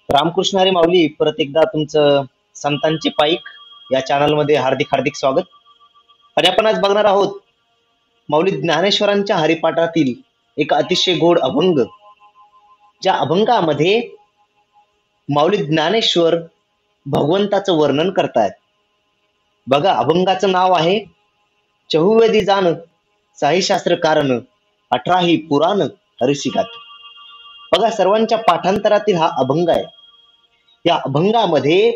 रामकृष्ण हरी माऊली. परत एकदा तुमचं संतांचे पाईक या चॅनल मध्ये हार्दिक हार्दिक स्वागत. आणि आपण आज बघणार आहोत माऊली ज्ञानेश्वरांच्या हरिपाठातील एक अतिशय गोड अभंग, ज्या अभंगामध्ये माऊली ज्ञानेश्वर भगवंताचं वर्णन करतायत. बघा, अभंगाचं नाव आहे चहुवेदी जाण साही शास्त्र कारण 18ही पुराण हरिसी गाती. बघा, सर्वांच्या पाठांतरातील हा अभंग आहे. या अभंगामध्ये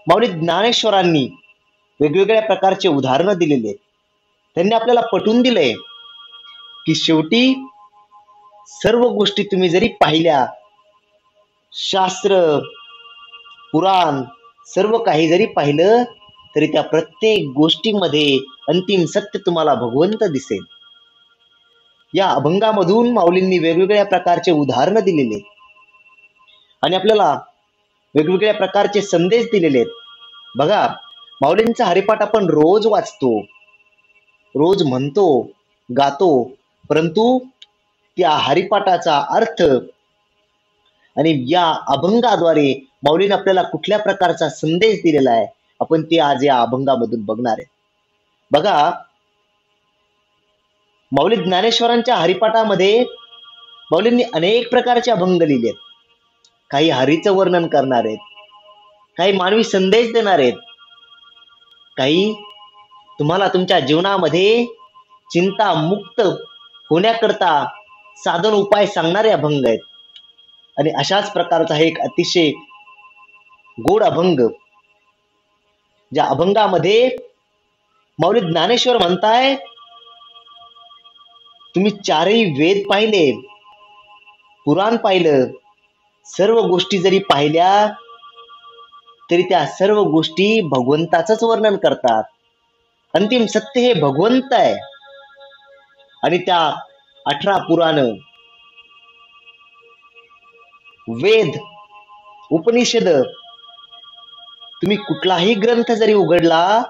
माऊली ज्ञानेश्वरांनी वेगवेगळ्या प्रकारचे उदाहरणं दिलेले आहेत. त्यांनी आपल्याला पटवून दिलंय की शेवटी सर्व गोष्टी तुम्ही जरी पाहिल्या, शास्त्र पुराण सर्व काही जरी पाहिलं, तरी त्या प्रत्येक गोष्टीमध्ये अंतिम सत्य तुम्हाला भगवंत दिसेल. या अभंगामधून माऊलींनी वेगवेगळ्या प्रकारचे उदाहरणं दिलेले आणि आपल्याला वेगवेगळ्या प्रकारचे संदेश दिलेले आहेत. बघा, माऊलींचा हरिपाठ आपण रोज वाचतो, रोज म्हणतो, गातो, परंतु त्या हरिपाठाचा अर्थ आणि या अभंगाद्वारे माऊलीने आपल्याला कुठल्या प्रकारचा संदेश दिलेला आहे, आपण ते आज या अभंगामधून बघणार आहे. बघा, माऊली ज्ञानेश्वरांच्या हरिपाठामध्ये माऊलींनी अनेक प्रकारचे अभंग लिहिले आहेत. काही हरीचं वर्णन करणार आहेत, काही मानवी संदेश देणार आहेत, काही तुम्हाला तुमच्या जीवनामध्ये चिंता मुक्त होण्याकरता साधन उपाय सांगणारे अभंग आहेत. आणि अशाच प्रकारचा एक अतिशय गोड अभंग, ज्या अभंगामध्ये माऊली ज्ञानेश्वर म्हणताय, तुम्ही चारही वेद पाहिले, पुराण पाहिलं, सर्व गोष्टी जरी पाहिल्या तरी त्या सर्व गोष्टी भगवंताचंच वर्णन करतात. अंतिम सत्य हे भगवंत आहे. आणि त्या 18 पुराण, वेद, उपनिषद, तुम्ही कुठलाही ग्रंथ जरी उघडला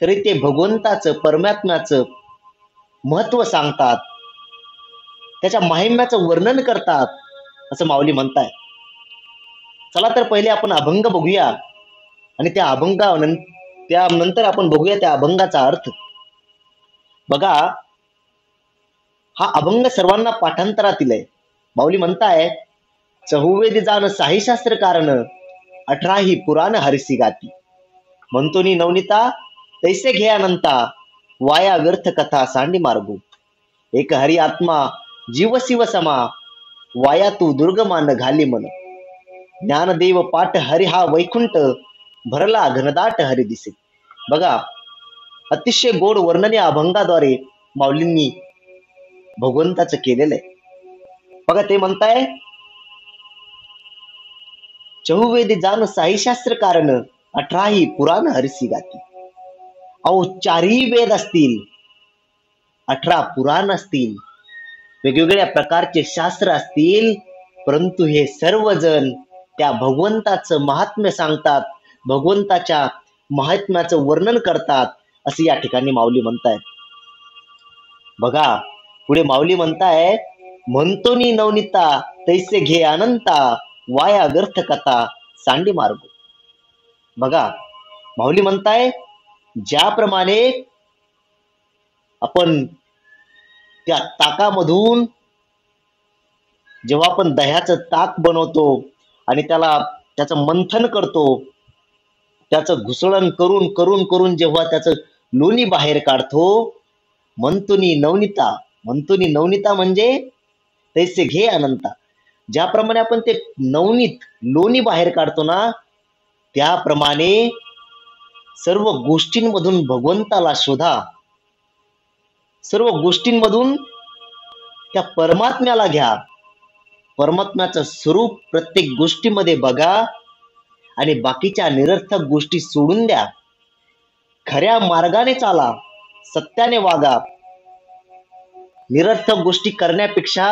तरी ते भगवंताचं, परमात्म्याचं महत्व सांगतात, त्याच्या महिम्याचं वर्णन करतात, असं माऊली म्हणताय. चला तर पहिले आपण अभंग बघूया आणि त्यानंतर आपण बघूया त्या अभंगाचा अर्थ. बघा, हा अभंग सर्वांना पाठांतरातील आहे. माऊली म्हणताय, चहुवेदी जाण साही शास्त्र कारण 18ही पुराण हरिसी गाती. म्हणतोनी नवनीता तैसे घे अनंता वाया व्यर्थ कथा सांडी मार्गू. एक हरी आत्मा जीव शिव समा वाया तू दुर्गमान घाली मन. ज्ञानदेव पाठ हरी हा वैकुंठ भरला घनदाट हरी दिसे. बघा, अतिशय गोड वर्णन या अभंगाद्वारे माऊलींनी भगवंताचं केलेलं आहे. बघा, ते म्हणताय, चहुवेदी जाण साही शास्त्र कारण 18ही पुराण हरिसी गाती. अहो, चारही वेद असतील, 18 पुराण असतील, वेगवेगळ्या प्रकारचे शास्त्र असतील, परंतु हे सर्वजण त्या भगवंताचं महात्म्य सांगतात, भगवंताच्या महात्म्याचं वर्णन करतात, असे या ठिकाणी माऊली म्हणतायत. बघा, पुढे माऊली म्हणताय, म्हणतोनी नवनीता तैसे घे अनंता वाया व्यर्थ कथा सांडी मार्ग. बघा, माऊली म्हणताय, ज्याप्रमाणे आपण त्या ताकामधून जेव्हा आपण दह्याचं ताक बनवतो आणि त्याचं मंथन करतो, त्याचं घुसळण करून करून करून जेव्हा त्याचं लोणी बाहेर काढतो, म्हणतोनी नवनीता म्हणजे तैसे घे अनंता. ज्याप्रमाणे आपण ते नवनीत लोणी बाहेर काढतो ना, त्याप्रमाणे सर्व गोष्टींमधून भगवंताला शोधा, सर्व गोष्टींमधून त्या परमात्म्याला घ्या, परमात्म्याचं स्वरूप प्रत्येक गोष्टीमध्ये बघा आणि बाकीच्या निरर्थक गोष्टी सोडून द्या. खऱ्या मार्गाने चाला, सत्याने वागा. निरर्थक गोष्टी करण्यापेक्षा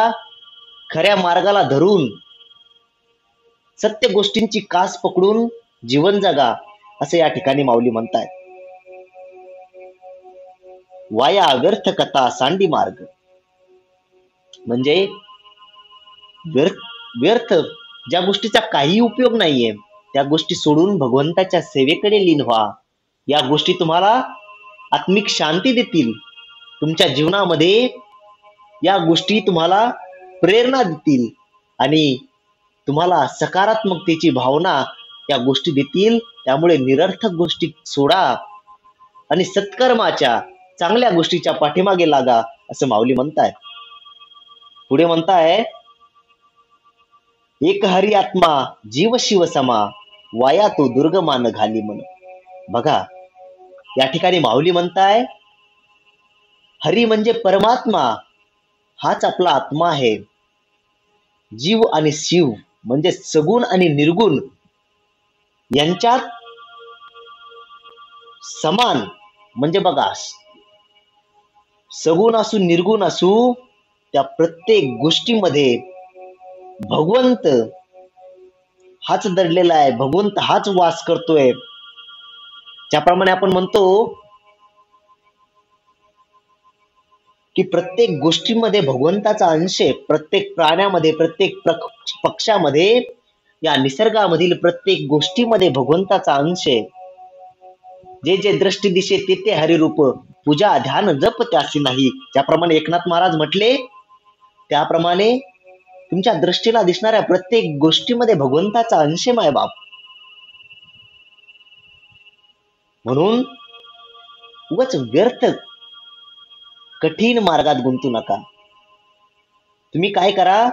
खऱ्या मार्गाला धरून सत्य गोष्टींची कास पकडून जीवन जगा, असे या ठिकाणी माऊली म्हणताय. वाया व्यर्थ कथा सांडी मार्ग म्हणजे व्यर्थ ज्या गोष्टीचा काही उपयोग नाहीये त्या गोष्टी सोडून भगवंताच्या सेवेकडे लीन व्हा. या गोष्टी तुम्हाला आत्मिक शांती देतील. तुमच्या जीवनामध्ये या गोष्टी तुम्हाला प्रेरणा देतील आणि तुम्हाला सकारात्मकतेची भावना या गोष्टी देतील. त्यामुळे निरर्थक गोष्टी सोडा आणि सत्कर्माच्या चांगल्या गोष्टीच्या पाठीमागे लागा असं माऊली म्हणताय. पुढे म्हणताय, एक हरी आत्मा जीव शिव समा वाया तो दुर्गमान घाली मन. बघा या ठिकाणी माऊली म्हणताय, हरी म्हणजे परमात्मा, हाच आपला आत्मा आहे. जीव आणि शिव म्हणजे सगुण आणि निर्गुण यांच्यात समान. म्हणजे बघा, सगुण असू निर्गुण असू त्या प्रत्येक गोष्टीमध्ये भगवंत हाच दडलेला आहे, भगवंत हाच वास करतोय. ज्याप्रमाणे आपण म्हणतो की प्रत्येक गोष्टीमध्ये भगवंताचा अंश आहे. प्रत्येक प्राण्यामध्ये, प्रत्येक पक्षामध्ये, या निसर्गामधील प्रत्येक गोष्टीमध्ये भगवंताचा अंश आहे. जे जे दृष्टी दिशे ते ते हरिरूप, पूजा ध्यान जप त्यासी नाही. ज्याप्रमाणे एकनाथ महाराज म्हटले त्याप्रमाणे तुमच्या दृष्टीला दिसणाऱ्या प्रत्येक गोष्टीमध्ये भगवंताचा अंश आहे मायबाप. म्हणून उगाच व्यर्थ कठीण मार्गात गुंतू नका. तुम्ही काय करा,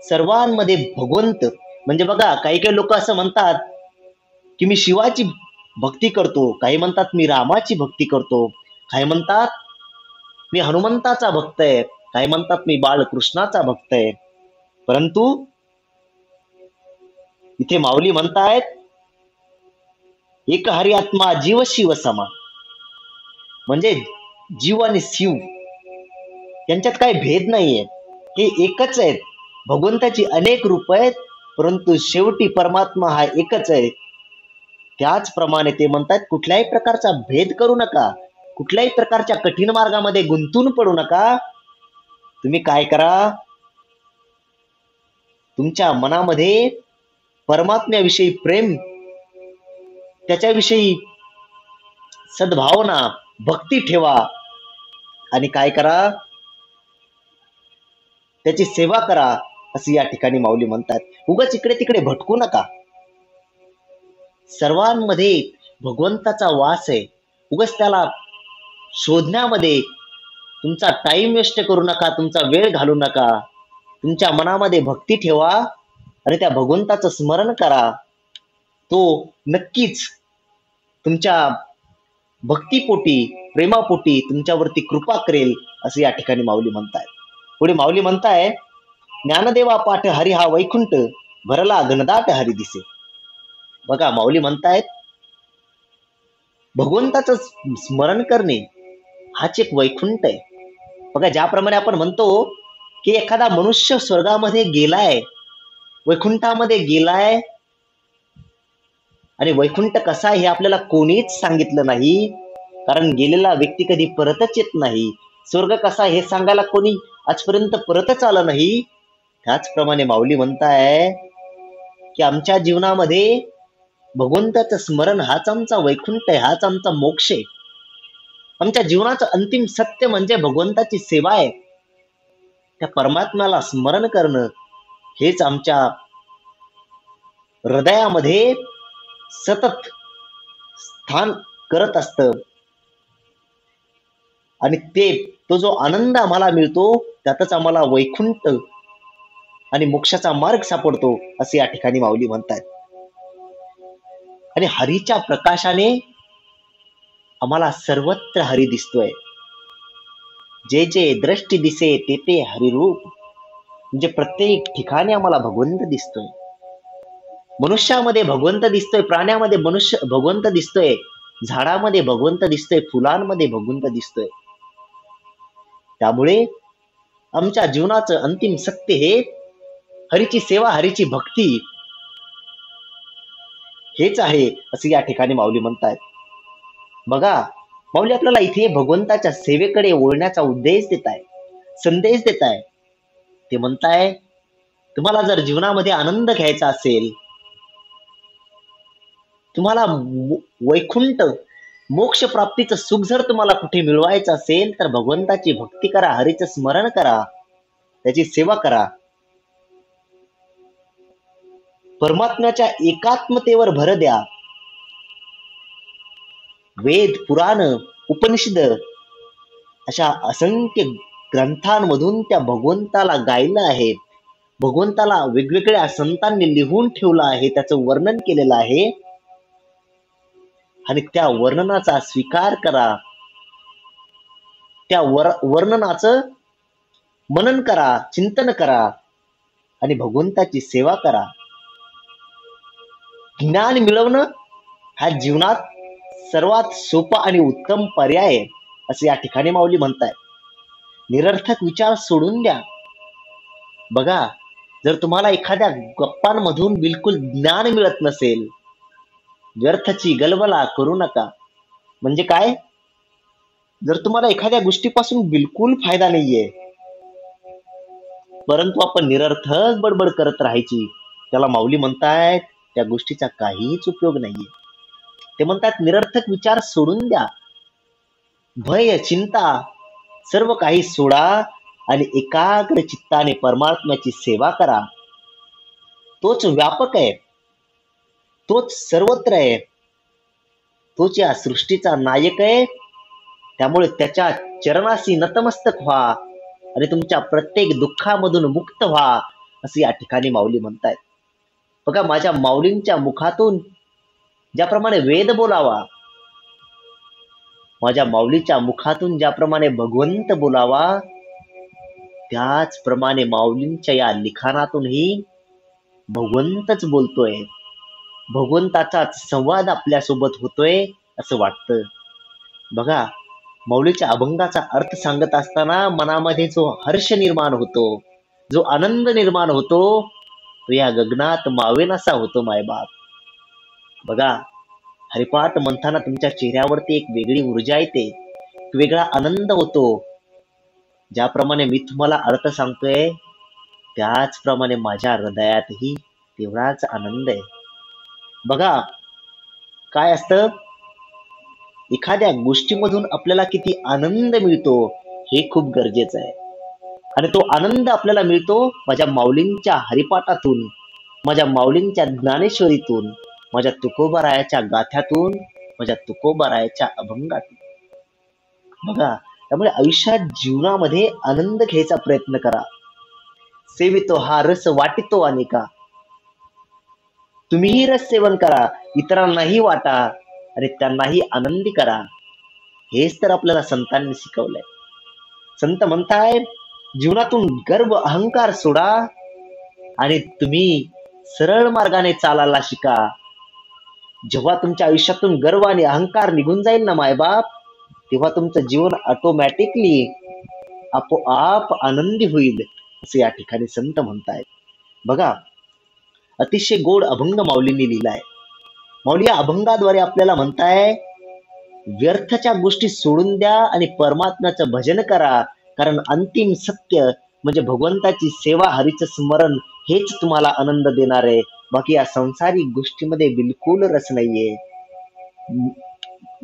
सर्वांमध्ये भगवंत म्हणजे बघा, काही काही लोक असं म्हणतात की मी शिवाची भक्ती करतो, काही म्हणतात मी रामाची भक्ती करतो, काही म्हणतात मी हनुमंताचा भक्त आहे, काही म्हणतात मी बाळकृष्णाचा भक्त आहे. परंतु इथे माऊली म्हणतायत, एक हरी आत्मा जीव शिव समा, म्हणजे जीव आणि शिव यांच्यात काही भेद नाहीये, हे एकच आहेत. भगवंताची अनेक रूप आहेत परंतु शेवटी परमात्मा हा एकच आहे. त्याचप्रमाणे ते म्हणतात, कुठल्याही प्रकारचा भेद करू नका, कुठल्याही प्रकारच्या कठीण मार्गामध्ये गुंतून पडू नका. तुम्ही काय करा, तुमच्या मनामध्ये परमात्म्याविषयी प्रेम, त्याच्याविषयी सद्भावना, भक्ती ठेवा आणि काय करा, त्याची सेवा करा असं या ठिकाणी माऊली म्हणतात. उगाच इकडे तिकडे भटकू नका. सर्वांमध्ये भगवंताचा वास आहे. उगाच त्याला शोधण्यामध्ये तुमचा टाइम वेस्ट करू नका, तुमचा वेळ घालू नका. तुमच्या मनामध्ये भक्ती ठेवा आणि त्या भगवंताचं स्मरण करा. तो नक्कीच तुमच्या भक्तीपोटी, प्रेमापोटी तुमच्यावरती कृपा करेल असं या ठिकाणी माऊली म्हणताय. पुढे माऊली म्हणताय, ज्ञानदेवा पाठ हरी हा वैकुंठ भरला घनदाट हरी दिसे. बघा माऊली म्हणतायत, भगवंताचं स्मरण करणे हाच एक वैकुंठ आहे. बघा ज्याप्रमाणे आपण म्हणतो की एखादा मनुष्य स्वर्गामध्ये गेलाय, वैकुंठामध्ये गेलाय, आणि वैकुंठ कसा हे आपल्याला कोणीच सांगितलं नाही, कारण गेलेला व्यक्ती कधी परतच येत नाही. स्वर्ग कसा हे सांगायला कोणी आजपर्यंत परतच आलं नाही. त्याचप्रमाणे माऊली म्हणताय की आमच्या जीवनामध्ये भगवंताचं स्मरण हाच आमचा वैकुंठ आहे, हाच आमचा मोक्ष आहे. आमच्या जीवनाचं अंतिम सत्य म्हणजे भगवंताची सेवा आहे. त्या परमात्म्याला स्मरण करणं हेच आमच्या हृदयामध्ये सतत स्थान करत असतं. आणि तो जो आनंद आम्हाला मिळतो त्यातच आम्हाला वैकुंठ आणि मोक्षाचा मार्ग सापडतो असे या ठिकाणी माऊली म्हणतात. आणि हरीच्या प्रकाशाने आम्हाला सर्वत्र हरी दिसतोय. जे जे दृष्टी दिसे ते ते हरिरूप, म्हणजे प्रत्येक ठिकाणी आम्हाला भगवंत दिसतोय. मनुष्यामध्ये भगवंत दिसतोय, प्राण्यामध्ये मनुष्य भगवंत दिसतोय, झाडामध्ये भगवंत दिसतोय, फुलांमध्ये भगवंत दिसतोय. त्यामुळे आमच्या जीवनाचं अंतिम सत्य हे हरीची सेवा, हरीची भक्ती हेच आहे असे या ठिकाणी माऊली म्हणतायत. बघा माऊली आपल्याला इथे भगवंताच्या सेवेकडे वळण्याचा उद्देश देत आहे, संदेश देत आहे. ते म्हणताय, तुम्हाला जर जीवनामध्ये आनंद घ्यायचा असेल, तुम्हाला वैकुंठ मोक्ष प्राप्तीचं सुख जर तुम्हाला कुठे मिळवायचं असेल, तर भगवंताची भक्ती करा, हरीचं स्मरण करा, त्याची सेवा करा. परमात्म्याच्या एकात्मतेवर भर द्या. वेद, पुराण, उपनिषद अशा असंख्य ग्रंथांमधून त्या भगवंताला गायलं आहे. भगवंताला वेगवेगळ्या संतांनी लिहून ठेवलं आहे, त्याचं वर्णन केलेलं आहे. आणि त्या वर्णनाचा स्वीकार करा, त्या वर्णनाचं मनन करा, चिंतन करा आणि भगवंताची सेवा करा. ज्ञान मिळवणं हा जीवनात सर्वात सोपा आणि उत्तम पर्याय आहे, असे या ठिकाणी माऊली म्हणताय. निरर्थक विचार सोडून द्या. बघा, जर तुम्हाला एखाद्या गप्पांमधून बिलकुल ज्ञान मिळत नसेल, व्यर्थची गलबला करू नका. म्हणजे काय? जर तुम्हाला एखाद्या गोष्टीपासून बिलकुल फायदा नाहीये, परंतु आपण निरर्थक बडबड करत राहायची, त्याला माऊली म्हणतायत त्या गोष्टीचा काहीच उपयोग नाहीये. ते म्हणतात निरर्थक विचार सोडून द्या. भय, चिंता सर्व काही सोडा आणि एकाग्र चित्ताने परमात्म्याची सेवा करा. तोच व्यापक आहे, तोच सर्वत्र आहे, तोच या सृष्टीचा नायक आहे. त्यामुळे त्याच्या चरणाशी नतमस्तक व्हा आणि तुमच्या प्रत्येक दुःखामधून मुक्त व्हा, असे या ठिकाणी माऊली म्हणतायत. बघा, माझ्या माऊलींच्या मुखातून ज्याप्रमाणे वेद बोलावा, माझ्या माऊलीच्या मुखातून ज्याप्रमाणे भगवंत बोलावा, त्याचप्रमाणे माऊलींच्या या लिखाणातूनही भगवंतच बोलतोय, भगवंताचाच संवाद आपल्यासोबत होतोय असं वाटतं. बघा, माऊलीच्या अभंगाचा अर्थ सांगत असताना मनामध्ये जो हर्ष निर्माण होतो, जो आनंद निर्माण होतो, तो या गगनात मावेनासा होतो मायबाप. बघा, हरिपाठ म्हणताना तुमच्या चेहऱ्यावरती एक वेगळी ऊर्जा येते, एक वेगळा आनंद होतो. ज्याप्रमाणे मी तुम्हाला अर्थ सांगतोय, त्याचप्रमाणे माझ्या हृदयातही तेवढाच आनंद आहे. बघा, काय असतं, एखाद्या गोष्टीमधून आपल्याला किती आनंद मिळतो हे खूप गरजेचं आहे. आणि तो आनंद आपल्याला मिळतो माझ्या माऊलींच्या हरिपाठातून, माझ्या माऊलींच्या ज्ञानेश्वरीतून, माझ्या तुकोबारायाच्या गाथ्यातून, माझ्या तुकोबारायाच्या अभंगातून. बघा, त्यामुळे आयुष्यात जीवनामध्ये आनंद घ्यायचा प्रयत्न करा. सेवितो हा रस वाटितो अनेका. तुम्हीही रस सेवन करा, इतरांनाही वाटा आणि त्यांनाही आनंदी करा. हेच तर आपल्याला संतांनी शिकवलंय. संत म्हणताय, जीवनातून गर्व अहंकार सोडा आणि तुम्ही सरळ मार्गाने चालायला शिका. जेव्हा तुमच्या आयुष्यातून गर्व आणि अहंकार निघून जाईल ना मायबाप, तेव्हा तुमचं जीवन ऑटोमॅटिकली आपोआप आनंदी होईल, असे या ठिकाणी संत म्हणतायत. बघा, अतिशय गोड अभंग माऊलींनी लिहिलाय. माऊली या अभंगाद्वारे आपल्याला म्हणताय, व्यर्थच्या गोष्टी सोडून द्या आणि परमात्म्याचं भजन करा, कारण अंतिम सत्य म्हणजे भगवंताची सेवा, हरीचं स्मरण हेच तुम्हाला आनंद देणार आहे. बाकी या संसारिक गोष्टीमध्ये बिलकुल रस नाहीये.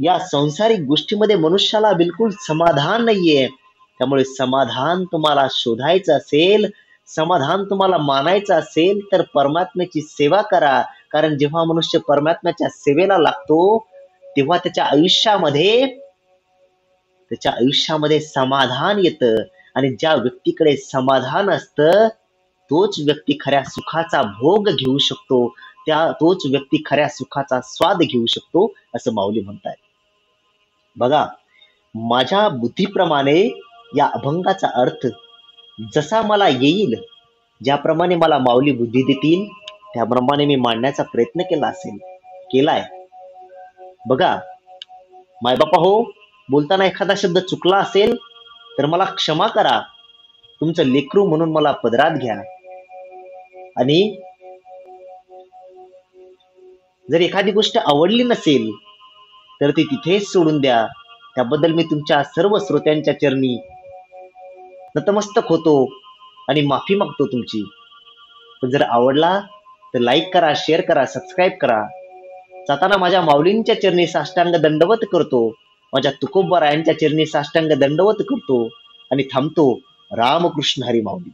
या संसारिक गोष्टीमध्ये मनुष्याला बिलकुल समाधान नाहीये. त्यामुळे समाधान तुम्हाला शोधायचं असेल, समाधान तुम्हाला मानायचं असेल, तर परमात्म्याची सेवा करा. कारण जेव्हा मनुष्य परमात्म्याच्या सेवेला लागतो, तेव्हा त्याच्या आयुष्यामध्ये समाधान येतं. आणि ज्या व्यक्तीकडे समाधान असतं, तोच व्यक्ती खऱ्या सुखाचा भोग घेऊ शकतो, तोच व्यक्ती खऱ्या सुखाचा स्वाद घेऊ शकतो, असं माऊली म्हणतात. बघा, माझ्या बुद्धीप्रमाणे या अभंगाचा अर्थ जसा मला येईल, ज्याप्रमाणे मला माऊली बुद्धी देतील, त्याप्रमाणे मी मांडण्याचा प्रयत्न केलाय. बघा मायबापा हो, बोलताना एखादा शब्द चुकला असेल तर मला क्षमा करा. तुमचं लेकरू म्हणून मला पदरात घ्या. आणि जर एखादी गोष्ट आवडली नसेल तर ती तिथेच सोडून द्या. त्याबद्दल मी तुमच्या सर्व श्रोत्यांच्या चरणी नतमस्तक होतो आणि माफी मागतो तुमची. पण जर आवडला तर लाईक करा, शेअर करा, सबस्क्राईब करा. जाताना माझ्या माऊलींच्या चरणी साष्टांग दंडवत करतो, माझ्या तुकोबरायांच्या चरणी साष्टांग दंडवत करतो आणि थांबतो. रामकृष्ण हरी माऊली.